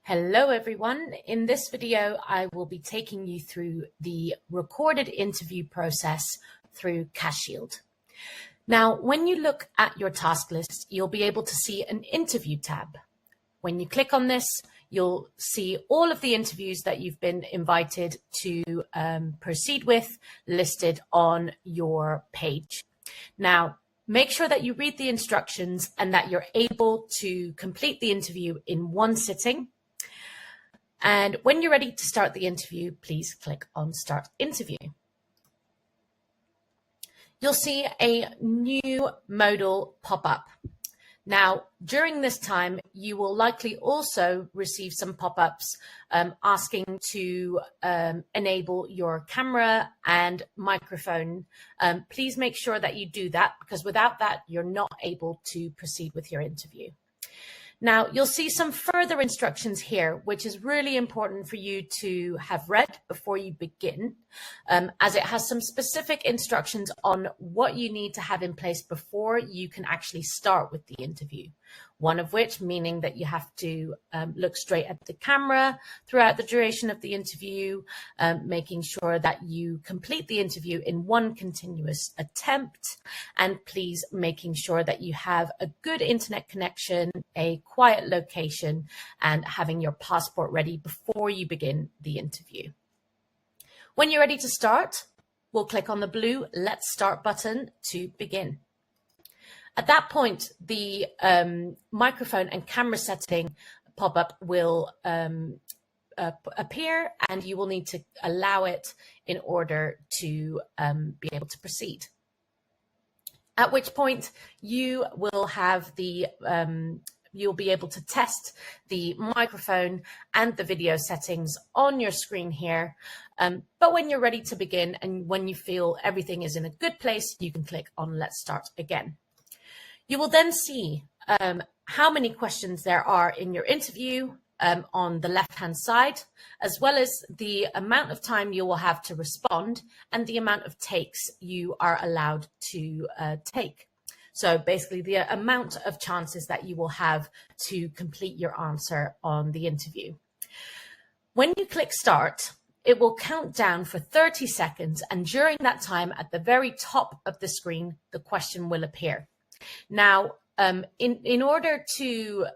Hello everyone. In this video, I will be taking you through the recorded interview process through CAS Shield. Now, when you look at your task list, you'll be able to see an interview tab. When you click on this, you'll see all of the interviews that you've been invited to proceed with listed on your page. Now, make sure that you read the instructions and that you're able to complete the interview in one sitting. And when you're ready to start the interview, please click on Start Interview. You'll see a new modal pop up. Now, during this time, you will likely also receive some pop-ups asking to enable your camera and microphone. Please make sure that you do that, because without that, you're not able to proceed with your interview. Now, you'll see some further instructions here, which is really important for you to have read before you begin, as it has some specific instructions on what you need to have in place before you can actually start with the interview. One of which meaning that you have to look straight at the camera throughout the duration of the interview, making sure that you complete the interview in one continuous attempt, and please making sure that you have a good internet connection, a quiet location, and having your passport ready before you begin the interview. When you're ready to start, we'll click on the blue Let's Start button to begin. At that point, the microphone and camera setting pop-up will appear, and you will need to allow it in order to be able to proceed. At which point you will have the you'll be able to test the microphone and the video settings on your screen here. But when you're ready to begin and when you feel everything is in a good place, you can click on Let's Start again. You will then see how many questions there are in your interview on the left-hand side, as well as the amount of time you will have to respond and the amount of takes you are allowed to take. So basically the amount of chances that you will have to complete your answer on the interview. When you click Start, it will count down for 30 seconds, and during that time, at the very top of the screen, the question will appear. Now, in order to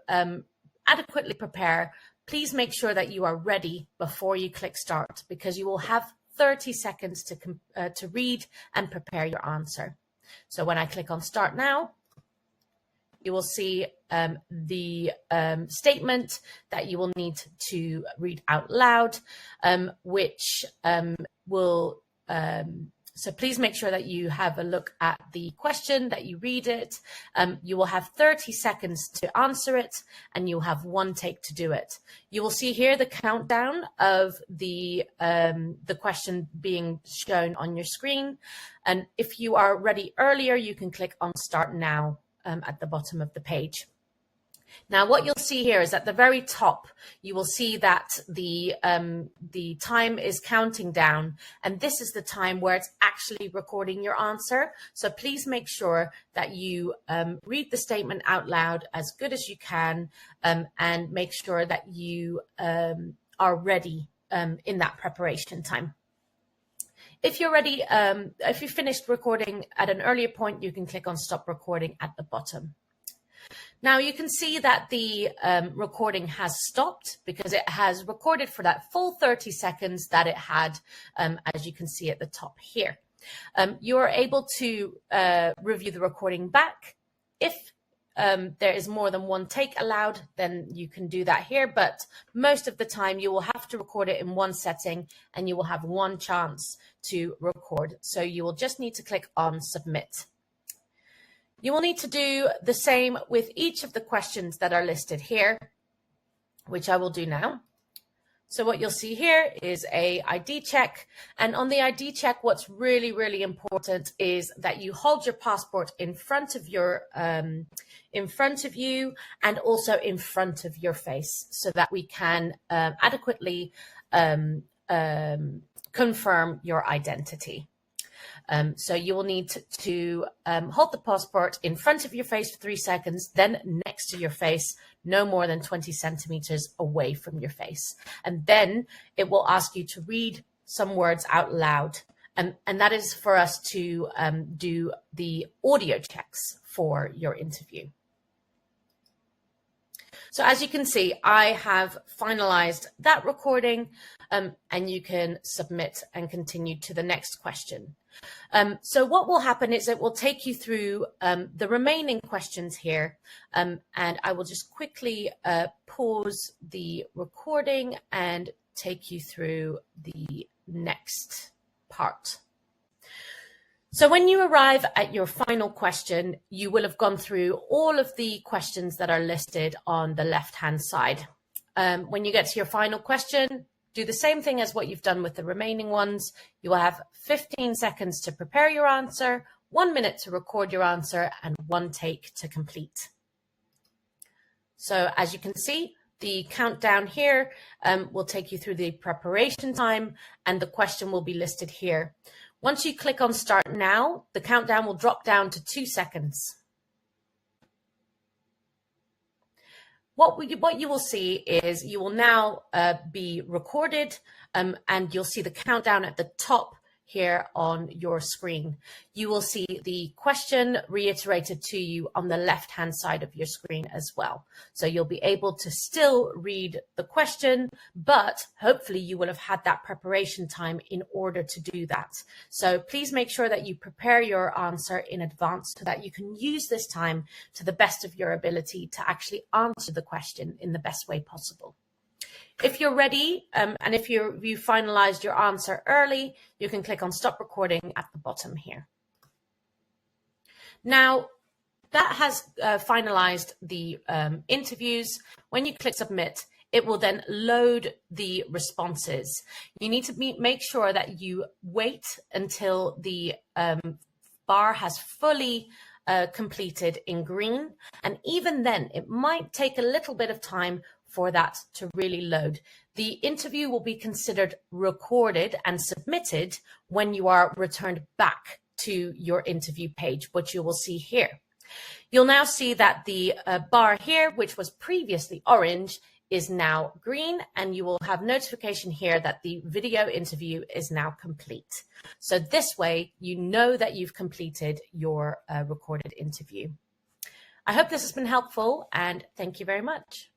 adequately prepare, please make sure that you are ready before you click Start, because you will have 30 seconds to read and prepare your answer. So when I click on Start now, you will see the statement that you will need to read out loud, which will... So please make sure that you have a look at the question, that you read it. You will have 30 seconds to answer it, and you'll have one take to do it. You will see here the countdown of the question being shown on your screen. And if you are ready earlier, you can click on Start Now at the bottom of the page. Now, what you'll see here is at the very top, you will see that the time is counting down, and this is the time where it's actually recording your answer. So please make sure that you read the statement out loud as good as you can, and make sure that you are ready in that preparation time. If you're ready, if you finished recording at an earlier point, you can click on Stop Recording at the bottom. Now you can see that the recording has stopped because it has recorded for that full 30 seconds that it had, as you can see at the top here. You're able to review the recording back. If there is more than one take allowed, then you can do that here, but most of the time you will have to record it in one setting, and you will have one chance to record. So you will just need to click on Submit. You will need to do the same with each of the questions that are listed here, which I will do now. So what you'll see here is a ID check. And on the ID check, what's really, really important is that you hold your passport in front of your, in front of you, and also in front of your face, so that we can adequately confirm your identity. So you will need to hold the passport in front of your face for 3 seconds, then next to your face, no more than 20 centimeters away from your face. And then it will ask you to read some words out loud. And that is for us to do the audio checks for your interview. So as you can see, I have finalized that recording, and you can submit and continue to the next question. So what will happen is it will take you through the remaining questions here, and I will just quickly pause the recording and take you through the next part. So when you arrive at your final question, you will have gone through all of the questions that are listed on the left-hand side. When you get to your final question, do the same thing as what you've done with the remaining ones. You will have 15 seconds to prepare your answer, 1 minute to record your answer, and 1 take to complete. So as you can see, the countdown here will take you through the preparation time, and the question will be listed here. Once you click on Start Now, the countdown will drop down to 2 seconds. What you will see is you will now be recorded, and you'll see the countdown at the top here on your screen. You will see the question reiterated to you on the left-hand side of your screen as well. So you'll be able to still read the question, but hopefully you will have had that preparation time in order to do that. So please make sure that you prepare your answer in advance so that you can use this time to the best of your ability to actually answer the question in the best way possible. If you're ready, and if you finalized your answer early, you can click on Stop Recording at the bottom here. Now, that has finalized the interviews. When you click Submit, it will then load the responses. You need to make sure that you wait until the bar has fully completed in green. And even then, it might take a little bit of time for that to really load. The interview will be considered recorded and submitted when you are returned back to your interview page, which you will see here. You'll now see that the bar here, which was previously orange, is now green, and you will have notification here that the video interview is now complete. So this way, you know that you've completed your recorded interview. I hope this has been helpful, and thank you very much.